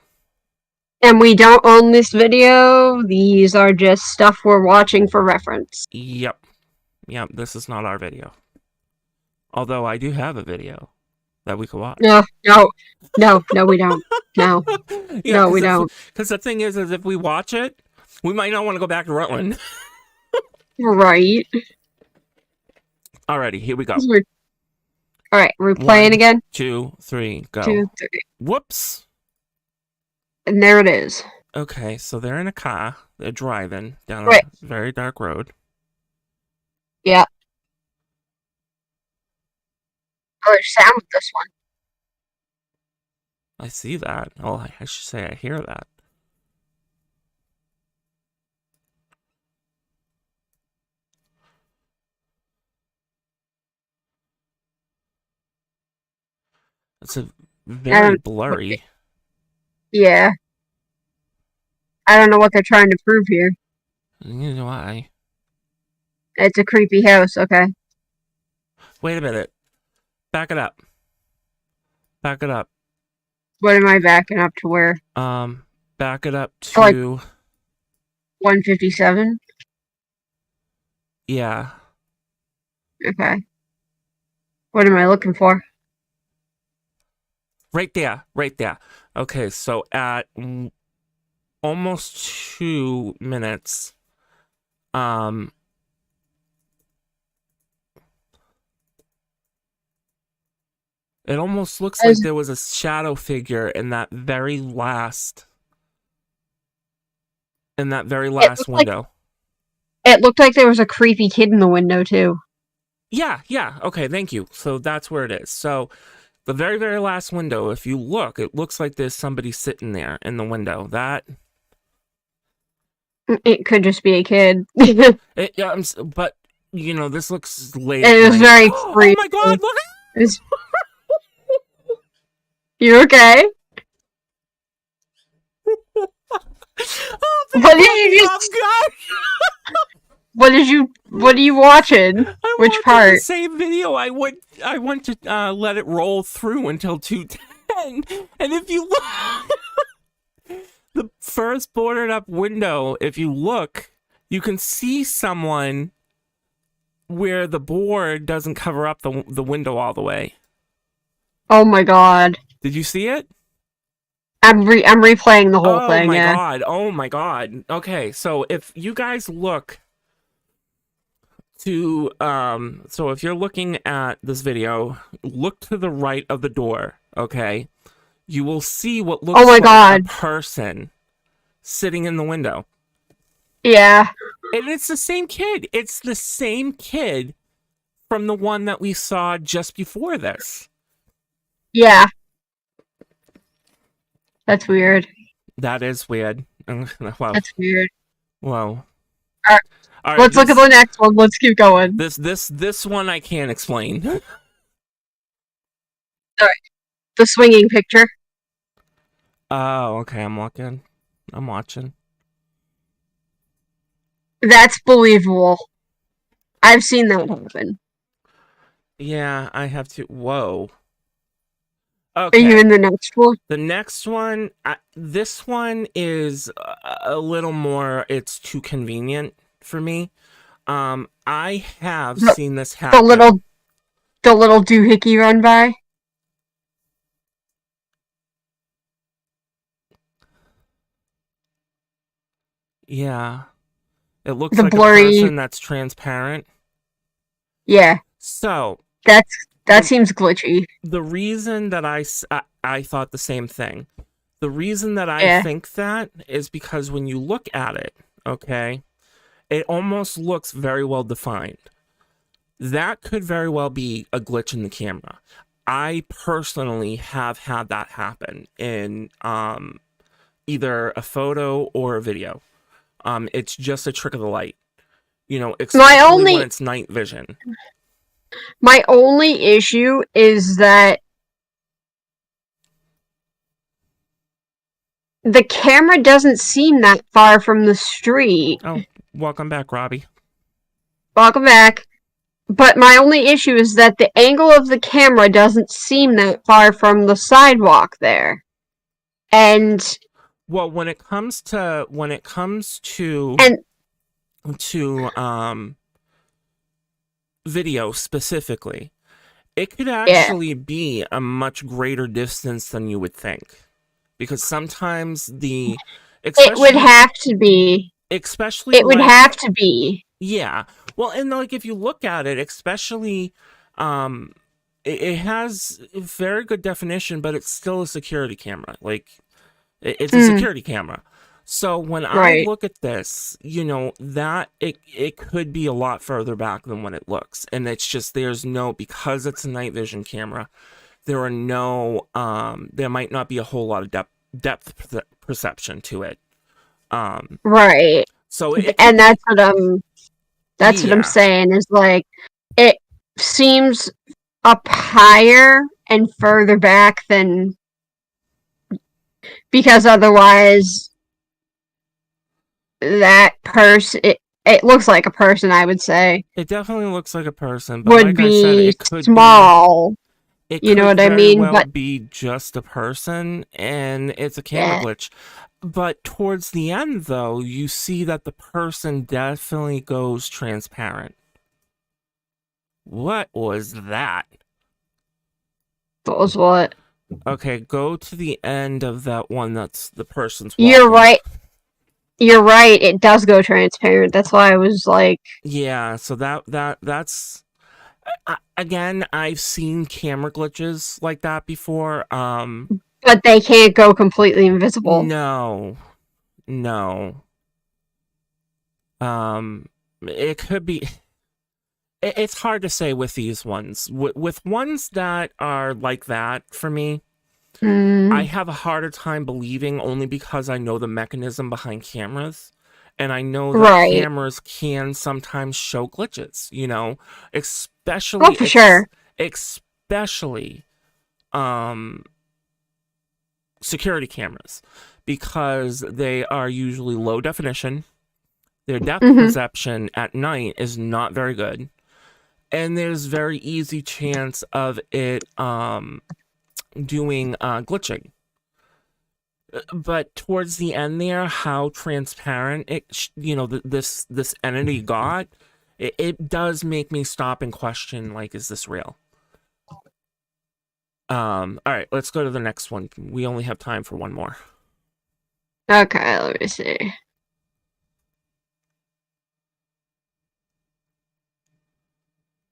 And we don't own this video. These are just stuff we're watching for reference. Yep. Yep, this is not our video. Although I do have a video that we could watch. No, we don't. No. Yeah, no, we don't. Because the thing is if we watch it, we might not want to go back to Rutland. Right. Alrighty, here we go. Alright, we're playing again? 2, 3, go. 2, 3. Whoops. And there it is. Okay, so they're in a car. They're driving down Right. a very dark road. Yeah. Oh, there's sound with this one. I see that. Oh, I should say I hear that. It's a very blurry. Yeah. I don't know what they're trying to prove here. Neither do I. It's a creepy house, okay. Wait a minute. Back it up. Back it up. What am I backing up to where? Back it up to 157? Yeah. Okay. What am I looking for? Right there. Right there. Okay, so at almost 2 minutes, it almost looks like there was a shadow figure in that very last window. It looked like there was a creepy kid in the window too. Yeah. Okay, thank you. So that's where it is. So the very, very last window, if you look, it looks like there's somebody sitting there in the window. It could just be a kid. But this looks late. It was very creepy. Oh my god, look at it! You okay? What did you just? What are you watching? Which part? The same video. I went to let it roll through until 2:10, and if you look, the first boarded up window, if you look, you can see someone where the board doesn't cover up the window all the way. Oh my god! Did you see it? I'm replaying the whole thing. Oh my god. Okay, so if you guys look to so if you're looking at this video, look to the right of the door, okay? You will see what looks like a person sitting in the window. Yeah. And it's the same kid. It's the same kid from the one that we saw just before this. Yeah. That's weird. That is weird. Wow. That's weird. Whoa. All right, let's look at the next one. Let's keep going. This one I can't explain. All right. The swinging picture. Oh, okay. I'm watching. That's believable. I've seen that happen. Yeah, I have to. Whoa. Okay. Are you in the next one? The next one, this one is a little more, it's too convenient for me. I have seen this happen. The little doohickey run by? Yeah. It looks like blurry... a person that's transparent. Yeah. So... That seems glitchy. The reason that I thought the same thing. The reason that I think that is because when you look at it, okay, it almost looks very well defined. That could very well be a glitch in the camera. I personally have had that happen in either a photo or a video. It's just a trick of the light. Especially when it's night vision. My only issue is that the camera doesn't seem that far from the street. Oh, welcome back, Robbie. Welcome back. But my only issue is that the angle of the camera doesn't seem that far from the sidewalk there. And well, when it comes to video specifically, it could actually be a much greater distance than you would think, because sometimes it would have to be. Especially it would have to be. Yeah. Well, and like if you look at it, especially, it has very good definition, but it's still a security camera. Like, it's a security camera. So when I look at this, you know, that it could be a lot further back than what it looks. And it's just, because it's a night vision camera, there are there might not be a whole lot of depth perception to it. Right. So that's what I'm saying, is like, it seems up higher and further back than, because otherwise that person, it looks like a person, I would say. It definitely looks like a person, but would like be I said, it could small. It you know what I mean? Well, be just a person, and it's a camera glitch. But towards the end, though, you see that the person definitely goes transparent. What was that? What was what? Okay, go to the end of that one. That's the person's walking. You're right. You're right. It does go transparent. That's why I was like, yeah. So that's. Again, I've seen camera glitches like that before. But they can't go completely invisible. No. It could be. It's hard to say with these ones. With ones that are like that, for me, I have a harder time believing, only because I know the mechanism behind cameras. And I know that cameras can sometimes show glitches, you know, especially, for sure. Especially, security cameras, because they are usually low definition. Their depth perception at night is not very good. And there's very easy chance of it, doing, glitching. But towards the end there, how transparent this entity got, it does make me stop and question, like, is this real? All right, let's go to the next one. We only have time for one more. Okay, let me see.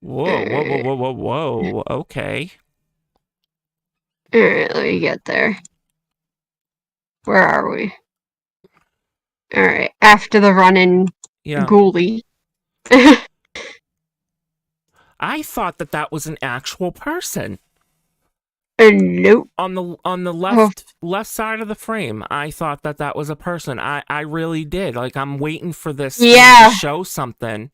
Whoa, okay. Alright, let me get there. Where are we? Alright, after the run-in ghoulie. I thought that was an actual person. Nope. On the left side of the frame, I thought that was a person. I really did. Like, I'm waiting for this thing to show something.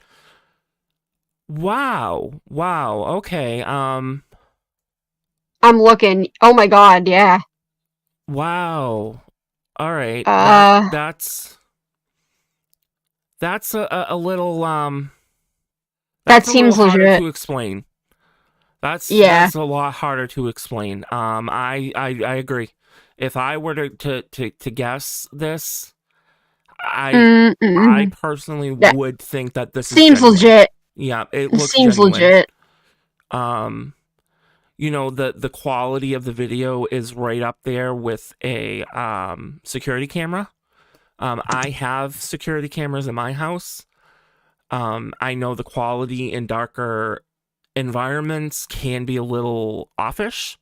Wow. Okay. I'm looking. Oh my god, yeah. Wow. All right. That's a little that seems harder legit to explain. That's a lot harder to explain. I agree. If I were to guess this, I personally would think that this seems genuine. Legit. Yeah, it looks seems genuine. Legit. You know, the quality of the video is right up there with a security camera. I have security cameras in my house. I know the quality in darker environments can be a little offish,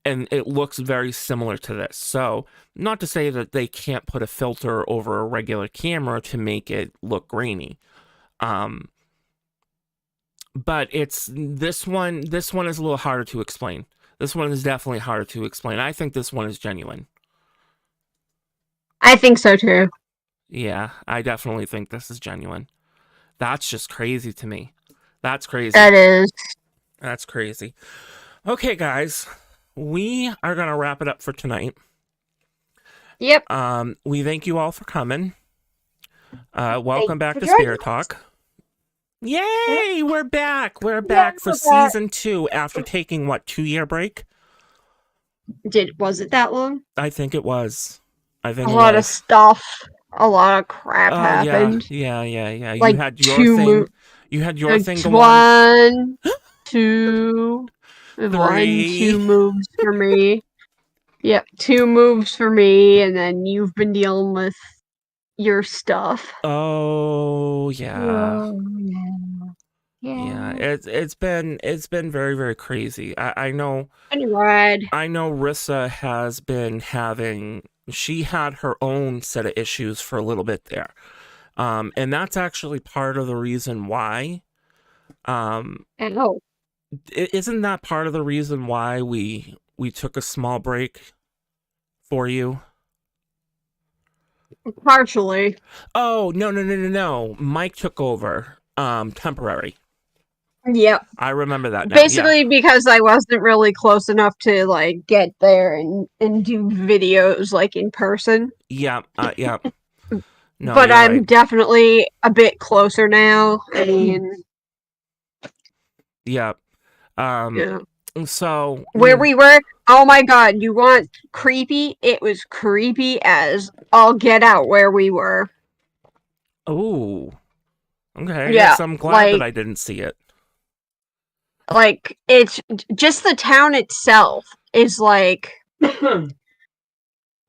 and it looks very similar to this. So, not to say that they can't put a filter over a regular camera to make it look grainy. But this one is a little harder to explain. This one is definitely harder to explain. I think this one is genuine. I think so too. Yeah, I definitely think this is genuine. That's just crazy to me. That's crazy. That is. That's crazy. Okay, guys, we are going to wrap it up for tonight. Yep. We thank you all for coming. Welcome back for to joining Spirit us. Talk. Yay! Yep. We're back. We're back for we're back. season 2 after taking, what, 2-year break? Was it that long? I think it was. A lot of stuff. A lot of crap happened. Yeah. You Like had your thing. You had your thing go on. 1, 2, 1, 3. 2 moves for me. Yep, 2 moves for me, and then you've been dealing with your stuff. Oh, yeah. Oh, Yeah, it's been very, very crazy. I know Anyway. I know Rissa has been she had her own set of issues for a little bit there. And that's actually part of the reason why. Isn't that part of the reason why we took a small break for you? Partially. Oh, no. Mike took over, temporary. Yep. I remember that now. Basically, yeah. because I wasn't really close enough to like get there and do videos like in person. Yeah. No, but I'm right. definitely a bit closer now. I mean, Yeah. yeah. So Where we were, oh my god, you want creepy? It was creepy as all get out where we were. Oh. Okay, I Yeah, guess I'm glad that I didn't see it. Like, it's just the town itself is like.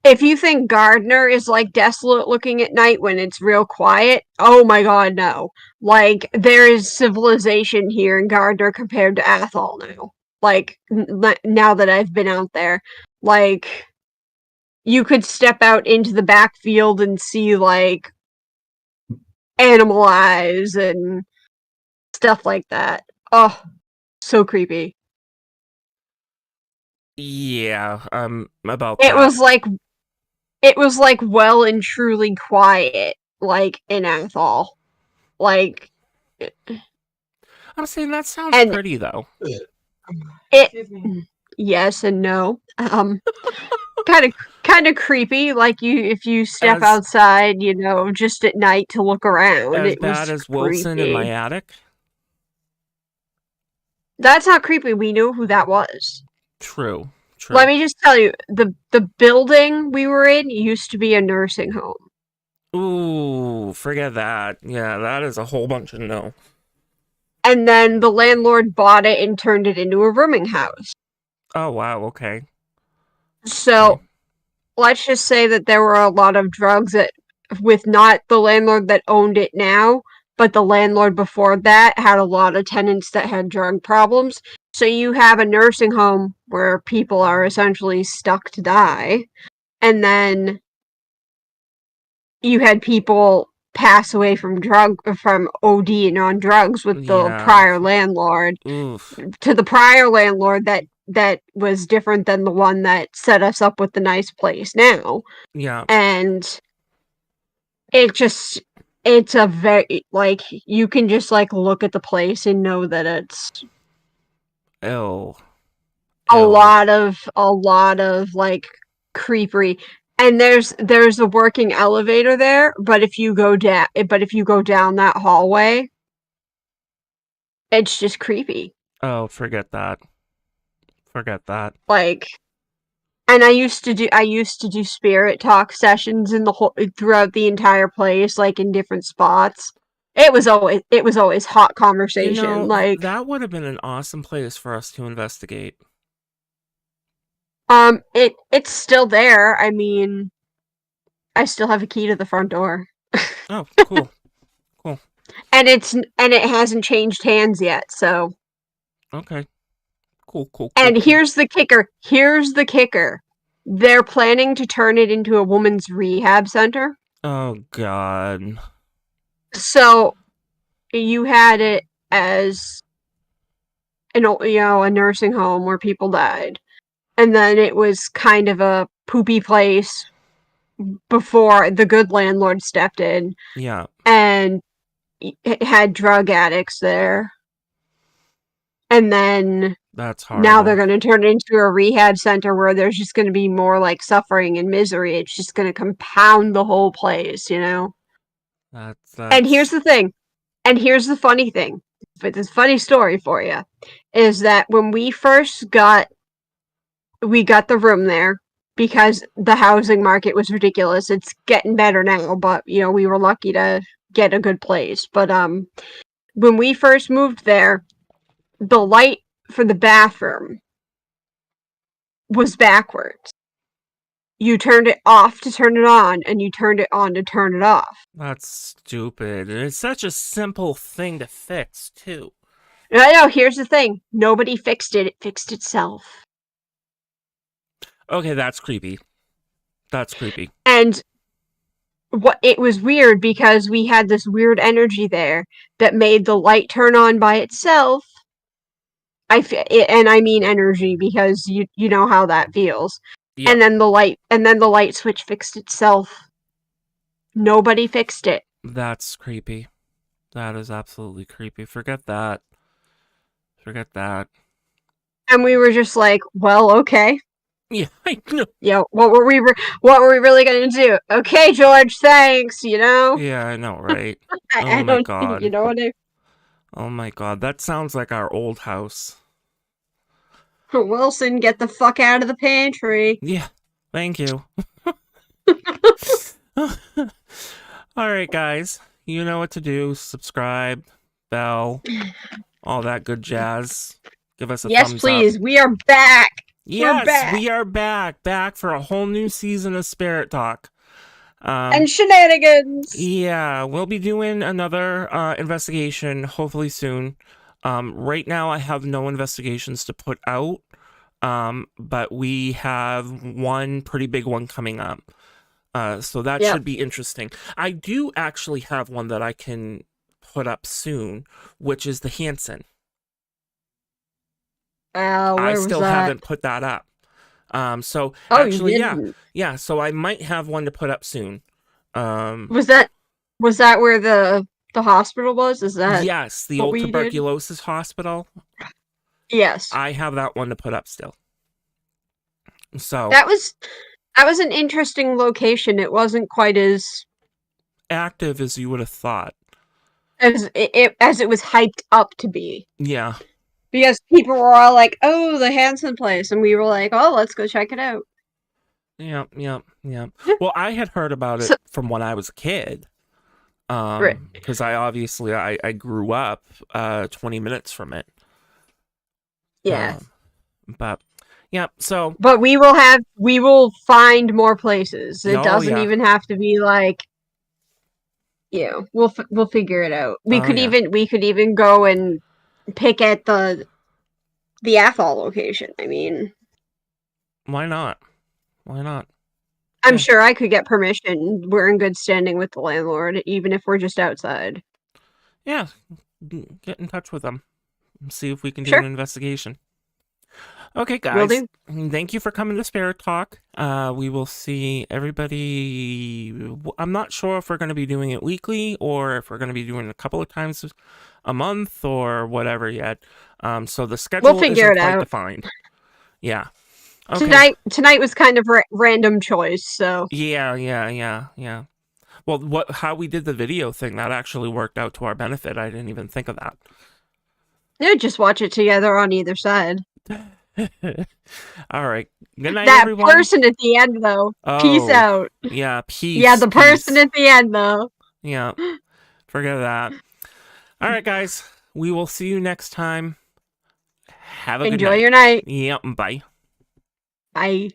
If you think Gardner is like desolate looking at night when it's real quiet, oh my god, no. Like, there is civilization here in Gardner compared to Athol now. Like, now that I've been out there. Like, you could step out into the backfield and see, like, animal eyes and stuff like that. Oh, so creepy. Yeah, about It that. was like well and truly quiet, like in Athol. Like, I'm saying that sounds pretty though. Yes and no. Kind of creepy. Like if you step outside, just at night to look around. As it bad was as Wilson creepy. in my attic. That's not creepy. We knew who that was. True. Let me just tell you, the building we were in used to be a nursing home. Ooh, forget that. Yeah, that is a whole bunch of no. And then the landlord bought it and turned it into a rooming house. Oh, wow, okay. So, let's just say that there were a lot of drugs with not the landlord that owned it now, but the landlord before that had a lot of tenants that had drug problems. So you have a nursing home where people are essentially stuck to die. And then you had people pass away from ODing on drugs with the prior landlord. Oof. To the prior landlord that was different than the one that set us up with the nice place now. Yeah. And it's a very, like, you can just, like, look at the place and know that it's a lot of, like, creepery. And there's a working elevator there, but if you go down that hallway, it's just creepy. Oh, forget that. Like, and I used to do spirit talk sessions throughout the entire place, like in different spots. It was always hot conversation. Like, that would have been an awesome place for us to investigate. It's still there. I mean, I still have a key to the front door. Oh, cool. And it hasn't changed hands yet, so. Okay. Cool. And here's the kicker. They're planning to turn it into a woman's rehab center. Oh, God. So, you had it as a nursing home where people died. And then it was kind of a poopy place before the good landlord stepped in. Yeah. And it had drug addicts there. And then That's horrible. Now they're going to turn it into a rehab center where there's just going to be more like suffering and misery. It's just going to compound the whole place, you know? That's... And here's the thing. And here's the funny thing. But this funny story for you is that when we got the room there because the housing market was ridiculous. It's getting better now, but you know, we were lucky to get a good place. But when we first moved there, the light for the bathroom was backwards. You turned it off to turn it on, and you turned it on to turn it off. That's stupid. It's such a simple thing to fix, too. I know, here's the thing. Nobody fixed it. It fixed itself. Okay, that's creepy. That's creepy. And it was weird because we had this weird energy there that made the light turn on by itself. And I mean energy because you know how that feels. Yep. And then the light switch fixed itself. Nobody fixed it. That's creepy. That is absolutely creepy. Forget that. Forget that. And we were just like, well, okay. Yeah, I know. Yeah, what were we really gonna do? Okay, George, thanks. You know. Yeah, I know, right? I my God. You know what I? Oh my God, that sounds like our old house. Wilson, get the fuck out of the pantry. Yeah, thank you. All right, guys, you know what to do. Subscribe, bell, all that good jazz. Give us a thumbs up. Yes, please. We are back. Yes, we are back. Back for a whole new season of Spirit Talk. And shenanigans. Yeah, we'll be doing another investigation hopefully soon. Right now I have no investigations to put out, but we have one pretty big one coming up. So that should be interesting. I do actually have one that I can put up soon, which is the Hanson. I still haven't put that up. So actually, yeah. So I might have one to put up soon. Was that where the hospital was? Is that yes, the old tuberculosis hospital? Yes, I have that one to put up still. So that was an interesting location. It wasn't quite as active as you would have thought, as it was hyped up to be. Yeah. Because people were all like, "Oh, the Hanson place," and we were like, "Oh, let's go check it out." Yeah. Well, I had heard about it from when I was a kid, because I grew up 20 minutes from it. Yeah. But yeah, so. But we will find more places. It doesn't even have to be like. Yeah, we'll figure it out. We could even go and pick at the Athol location. I mean, why not? Why not? I'm sure I could get permission. We're in good standing with the landlord, even if we're just outside. Yeah, get in touch with them. See if we can do an investigation. Okay, guys. Thank you for coming to Spirit Talk. We will see everybody. I'm not sure if we're going to be doing it weekly or if we're going to be doing it a couple of times a month or whatever yet. So the schedule isn't quite defined. Yeah. Okay. Tonight was kind of random choice, so. Yeah. Well, how we did the video thing, that actually worked out to our benefit. I didn't even think of that. Yeah, just watch it together on either side. All right. Good night, everyone. That person at the end, though. Oh, peace out. Yeah, peace. Yeah, the person at the end, though. Yeah. Forget that. All right, guys. We will see you next time. Have a good night. Enjoy your night. Yep. Bye. Bye.